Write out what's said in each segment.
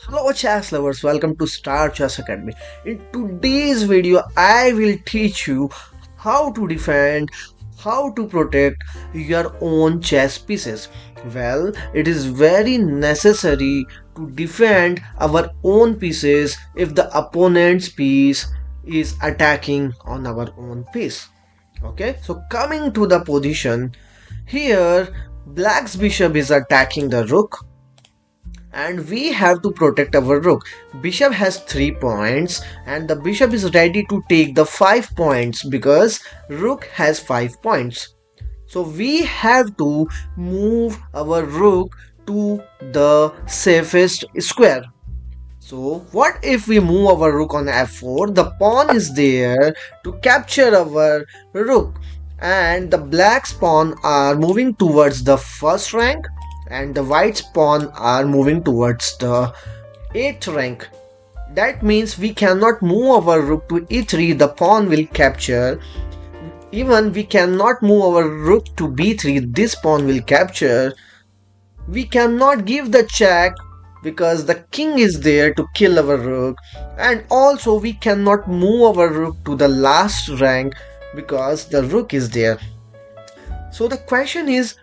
Hello chess lovers, welcome to Star Chess Academy. In today's video, I will teach you how to defend, how to protect your own chess pieces. Well, it is very necessary to defend our own pieces if the opponent's piece is attacking on our own piece. Okay, so coming to the position, here black's bishop is attacking the rook and we have to protect our rook. Bishop has 3 points and the bishop is ready to take the 5 points because rook has 5 points. So we have to move our rook to the safest square. So what if we move our rook on f4? The pawn is there to capture our rook and the black's pawn are moving towards the first rank and the white's pawn are moving towards the 8th rank. That means we cannot move our rook to e3, the pawn will capture. Even we cannot move our rook to b3, this pawn will capture. We cannot give the check because the king is there to kill our rook, and also we cannot move our rook to the last rank because the rook is there. So the question is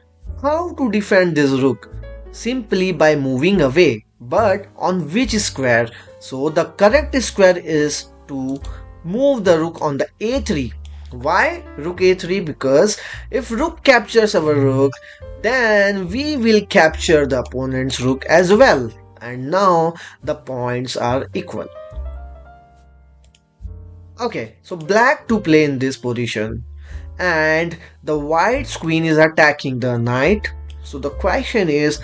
how to defend this rook? Simply by moving away. But on which square? So the correct square is to move the rook on the a3. Why rook a3? Because if rook captures our rook, then we will capture the opponent's rook as well. And now the points are equal. Okay, so black to play in this position and the white's queen is attacking the knight. So the question is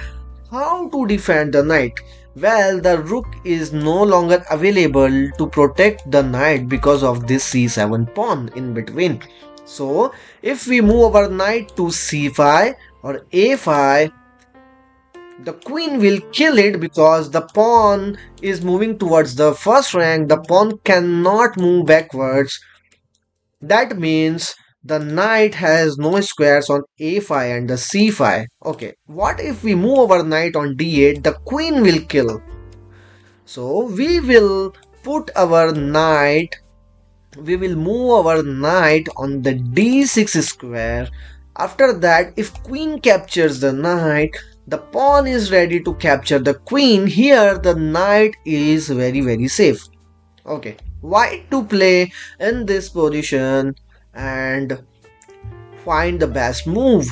how to defend the knight. Well, the rook is no longer available to protect the knight because of this c7 pawn in between. So if we move our knight to c5 or a5, the queen will kill it because the pawn is moving towards the first rank. The pawn cannot move backwards. That means the knight has no squares on a5 and the c5. Okay, what if we move our knight on d8? The queen will kill. So we will put our knight, we will move our knight on the d6 square. After that, if queen captures the knight, the pawn is ready to capture the queen. Here the knight is very safe. Okay, white to play in this position and find the best move.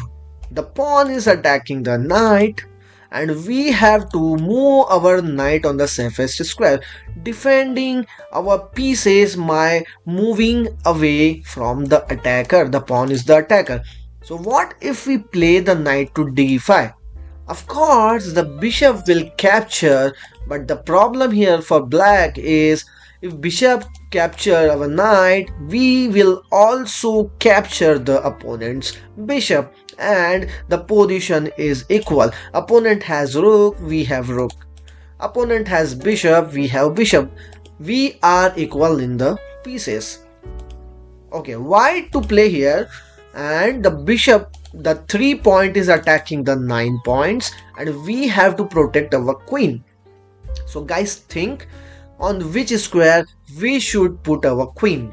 The pawn is attacking the knight and we have to move our knight on the safest square, defending our pieces by moving away from the attacker. The pawn is the attacker. So what if we play the knight to d5? Of course the bishop will capture, but the problem here for black is if bishop capture our knight, we will also capture the opponent's bishop and the position is equal. Opponent has rook, we have rook. Opponent has bishop, we have bishop. We are equal in the pieces. Okay, white to play here and the bishop, the 3 point is attacking the 9 points and we have to protect our queen. So guys, think on which square we should put our queen.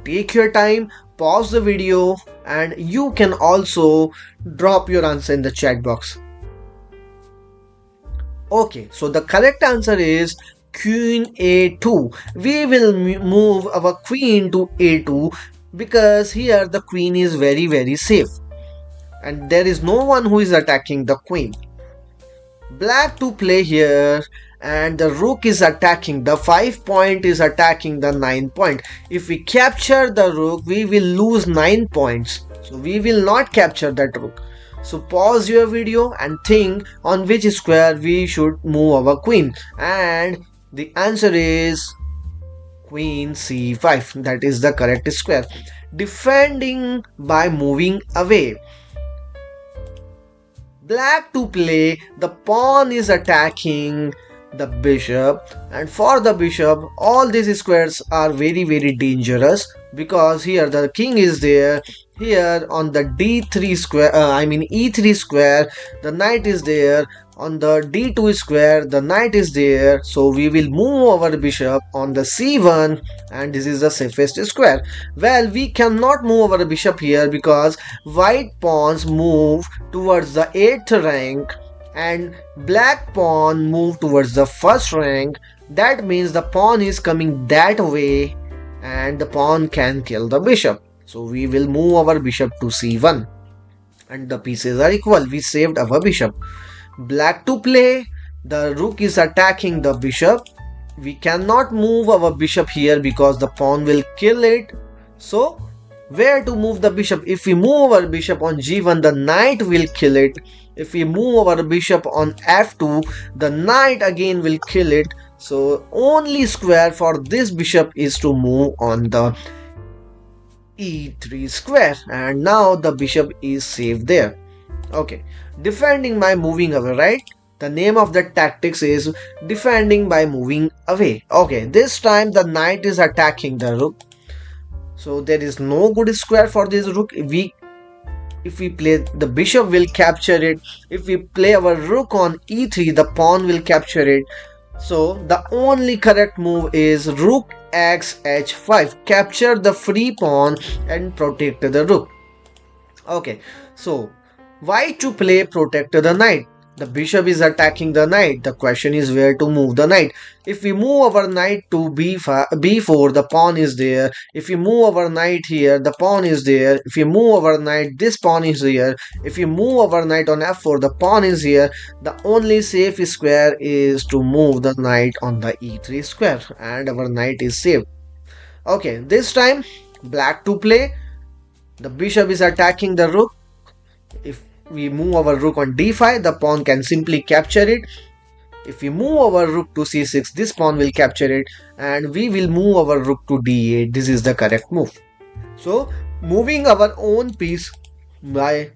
Take your time, pause the video and you can also drop your answer in the chat box. Okay, so the correct answer is queen a2. We will move our queen to a2 because here the queen is very safe and there is no one who is attacking the queen. Black to play here and the rook is attacking, the 5 point is attacking the 9 point. If we capture the rook, we will lose 9 points. So we will not capture that rook. So pause your video and think on which square we should move our queen. And the answer is queen c5. That is the correct square. Defending by moving away. Black to play, the pawn is attacking the bishop and for the bishop all these squares are very dangerous because here the king is there. Here on the d3 square, I mean e3 square, the knight is there. on the d2 square the knight is there, so we will move our bishop on the c1, and this is the safest square. Well, we cannot move our bishop here because white pawns move towards the 8th rank and black pawn move towards the first rank. That means the pawn is coming that way and the pawn can kill the bishop. So we will move our bishop to c1 and the pieces are equal. We saved our bishop. Black to play. The rook is attacking the bishop. We cannot move our bishop here because the pawn will kill it. So where to move the bishop? If we move our bishop on g1, the knight will kill it. If we move our bishop on f2, the knight again will kill it. So only square for this bishop is to move on the e3 square, and now the bishop is safe there. Okay, defending by moving away, right? The name of the tactics is defending by moving away. Okay, this time the knight is attacking the rook, so there is no good square for this rook. If we play the bishop will capture it. If we play our rook on e3, the pawn will capture it. So the only correct move is rook x h5, capture the free pawn and protect the rook. Okay, so why to play protect the knight? The bishop is attacking the knight. The question is where to move the knight. If we move our knight to b4, the pawn is there. If we move our knight here, the pawn is there. If we move our knight, this pawn is here. If we move our knight on f4, the pawn is here. The only safe square is to move the knight on the e3 square, and our knight is safe. Okay, this time black to play. The bishop is attacking the rook. If we move our rook on d5, the pawn can simply capture it. If we move our rook to c6, this pawn will capture it, and we will move our rook to d8. This is the correct move. So moving our own piece by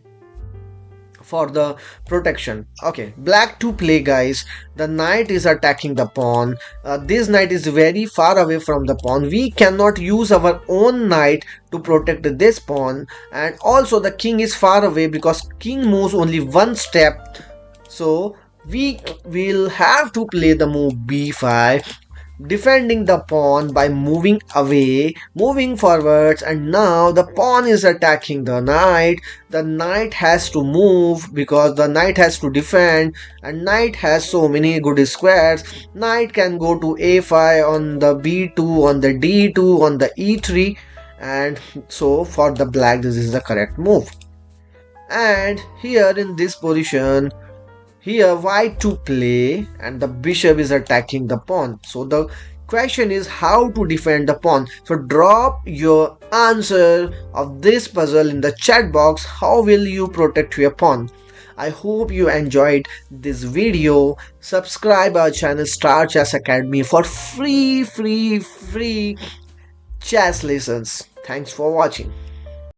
for the protection. Okay, black to play, guys. The knight is attacking the pawn. This knight is very far away from the pawn. We cannot use our own knight to protect this pawn, and also the king is far away because king moves only one step. So we will have to play the move b5, defending the pawn by moving away, moving forwards, and now the pawn is attacking the knight. The knight has to move because the knight has to defend, and knight has so many good squares. Knight can go to a5, on the b2, on the d2, on the e3, and so for the black this is the correct move. And here in this position, here white to play and the bishop is attacking the pawn. So the question is how to defend the pawn. So drop your answer of this puzzle in the chat box. How will you protect your pawn? I hope you enjoyed this video. Subscribe our channel Star Chess Academy for free chess lessons. Thanks for watching.